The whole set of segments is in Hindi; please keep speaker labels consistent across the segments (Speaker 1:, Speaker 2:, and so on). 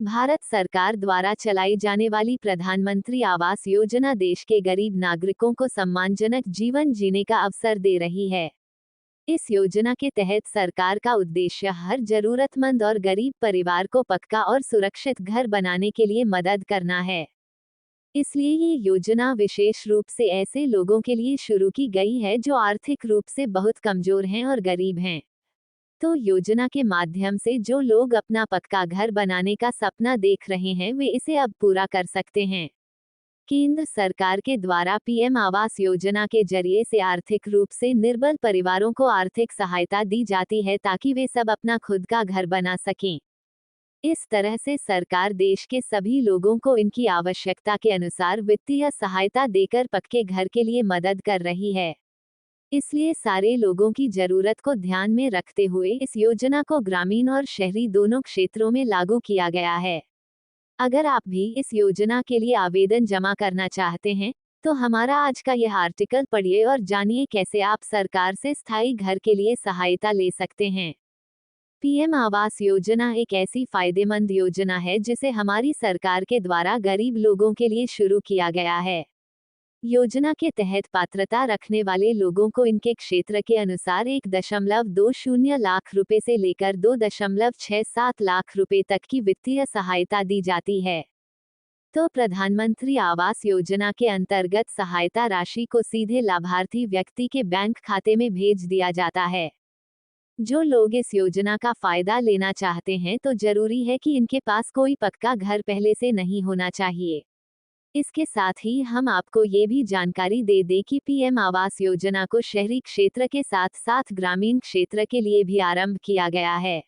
Speaker 1: भारत सरकार द्वारा चलाई जाने वाली प्रधानमंत्री आवास योजना देश के गरीब नागरिकों को सम्मानजनक जीवन जीने का अवसर दे रही है। इस योजना के तहत सरकार का उद्देश्य हर जरूरतमंद और गरीब परिवार को पक्का और सुरक्षित घर बनाने के लिए मदद करना है। इसलिए ये योजना विशेष रूप से ऐसे लोगों के लिए शुरू की गई है जो आर्थिक रूप से बहुत कमजोर हैं और गरीब हैं। तो योजना के माध्यम से जो लोग अपना पक्का घर बनाने का सपना देख रहे हैं वे इसे अब पूरा कर सकते हैं। केंद्र सरकार के द्वारा पीएम आवास योजना के जरिए से आर्थिक रूप से निर्बल परिवारों को आर्थिक सहायता दी जाती है ताकि वे सब अपना खुद का घर बना सकें। इस तरह से सरकार देश के सभी लोगों को इनकी आवश्यकता के अनुसार वित्तीय सहायता देकर पक्के घर के लिए मदद कर रही है। इसलिए सारे लोगों की जरूरत को ध्यान में रखते हुए इस योजना को ग्रामीण और शहरी दोनों क्षेत्रों में लागू किया गया है। अगर आप भी इस योजना के लिए आवेदन जमा करना चाहते हैं, तो हमारा आज का यह आर्टिकल पढ़िए और जानिए कैसे आप सरकार से स्थायी घर के लिए सहायता ले सकते हैं। पीएम आवास योजना एक ऐसी फायदेमंद योजना है जिसे हमारी सरकार के द्वारा गरीब लोगों के लिए शुरू किया गया है। योजना के तहत पात्रता रखने वाले लोगों को इनके क्षेत्र के अनुसार 1.20 लाख रुपए से लेकर 2.67 लाख रुपए तक की वित्तीय सहायता दी जाती है। तो प्रधानमंत्री आवास योजना के अंतर्गत सहायता राशि को सीधे लाभार्थी व्यक्ति के बैंक खाते में भेज दिया जाता है। जो लोग इस योजना का फायदा लेना चाहते हैं तो जरूरी है कि इनके पास कोई पक्का घर पहले से नहीं होना चाहिए। इसके साथ ही हम आपको ये भी जानकारी दे दें कि पीएम आवास योजना को शहरी क्षेत्र के साथ साथ ग्रामीण क्षेत्र के लिए भी आरंभ किया गया है।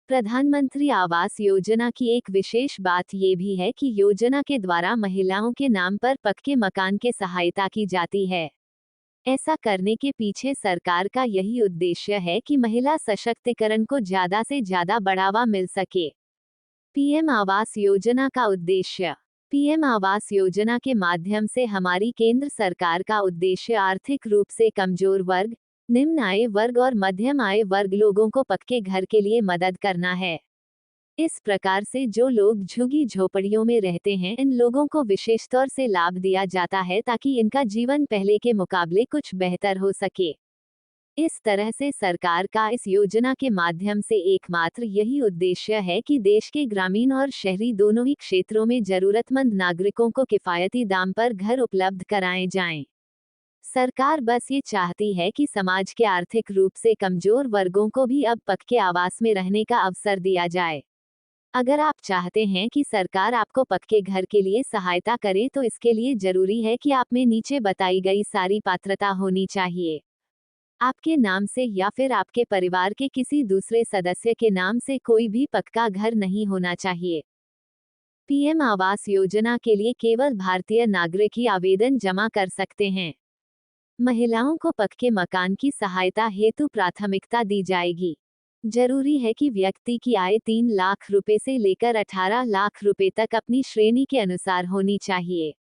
Speaker 1: प्रधानमंत्री आवास योजना की एक विशेष बात ये भी है कि योजना के द्वारा महिलाओं के नाम पर पक्के मकान के सहायता की जाती है। ऐसा करने के पीछे सरकार का यही उद्देश्य है कि महिला सशक्तिकरण को ज्यादा से ज्यादा बढ़ावा मिल सके। पीएम आवास योजना का उद्देश्य। पीएम आवास योजना के माध्यम से हमारी केंद्र सरकार का उद्देश्य आर्थिक रूप से कमजोर वर्ग, निम्न आय वर्ग और मध्यम आय वर्ग लोगों को पक्के घर के लिए मदद करना है। इस प्रकार से जो लोग झुग्गी झोपड़ियों में रहते हैं इन लोगों को विशेष तौर से लाभ दिया जाता है ताकि इनका जीवन पहले के मुकाबले कुछ बेहतर हो सके। इस तरह से सरकार का इस योजना के माध्यम से एकमात्र यही उद्देश्य है कि देश के ग्रामीण और शहरी दोनों ही क्षेत्रों में जरूरतमंद नागरिकों को किफायती दाम पर घर उपलब्ध कराए जाएं। सरकार बस ये चाहती है कि समाज के आर्थिक रूप से कमजोर वर्गों को भी अब पक्के आवास में रहने का अवसर दिया जाए। अगर आप चाहते हैं कि सरकार आपको पक्के घर के लिए सहायता करे तो इसके लिए जरूरी है कि आप में नीचे बताई गई सारी पात्रता होनी चाहिए। आपके नाम से या फिर आपके परिवार के किसी दूसरे सदस्य के नाम से कोई भी पक्का घर नहीं होना चाहिए। पीएम आवास योजना के लिए केवल भारतीय नागरिक ही आवेदन जमा कर सकते हैं। महिलाओं को पक्के मकान की सहायता हेतु प्राथमिकता दी जाएगी। जरूरी है कि व्यक्ति की आय 3 लाख रुपए से लेकर 18 लाख रुपए तक अपनी श्रेणी के अनुसार होनी चाहिए।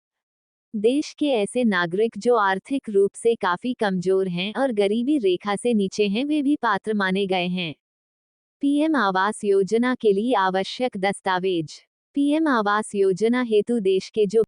Speaker 1: देश के ऐसे नागरिक जो आर्थिक रूप से काफी कमजोर हैं और गरीबी रेखा से नीचे हैं वे भी पात्र माने गए हैं। पीएम आवास योजना के लिए आवश्यक दस्तावेज। पीएम आवास योजना हेतु देश के जो